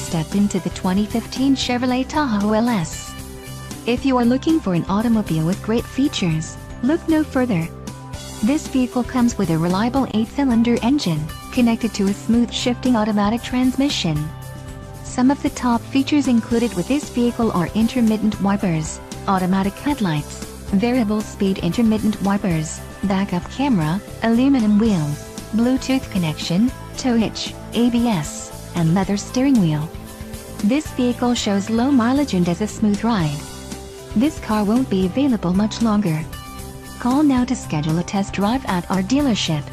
step into the 2015 Chevrolet Tahoe LS. If you are looking for an automobile with great features, look no further. This vehicle comes with a reliable 8-cylinder engine, connected to a smooth shifting automatic transmission. Some of the top features included with this vehicle are intermittent wipers, automatic headlights, variable speed intermittent wipers, backup camera, aluminum wheels, Bluetooth connection, tow hitch, ABS, and leather steering wheel. This vehicle shows low mileage and has a smooth ride. This car won't be available much longer. Call now to schedule a test drive at our dealership.